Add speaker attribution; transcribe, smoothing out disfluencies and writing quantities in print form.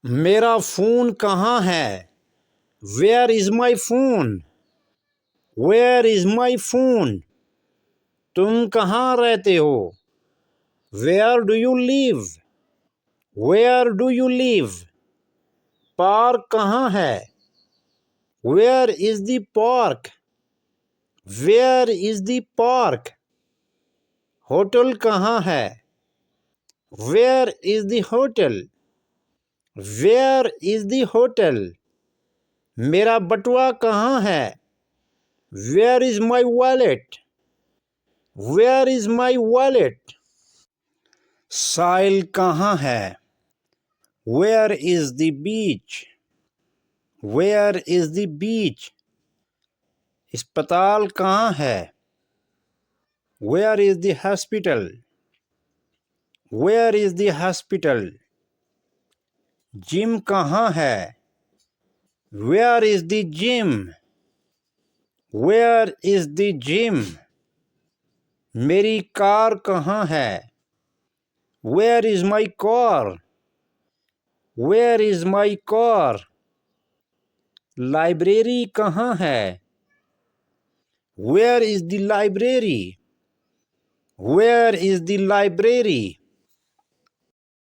Speaker 1: मेरा फ़ोन कहाँ है? Where is my phone? Where is my phone? तुम कहाँ रहते हो? Where do you live? Where do you live? Park कहाँ है? Where is the park? Where is the park? Hotel कहाँ है? Where is the hotel? Where is the hotel? मेरा बटुआ कहाँ है? Where is my wallet? Where is my wallet? साइल कहाँ है? Where is the beach? Where is the beach? अस्पताल कहाँ है? Where is the hospital? Where is the hospital? Gym कहाँ है? Where is the gym? Where is the gym? मेरी car कहाँ है? Where is my car? Where is my car? Library कहाँ है? Where is the library? Where is the library?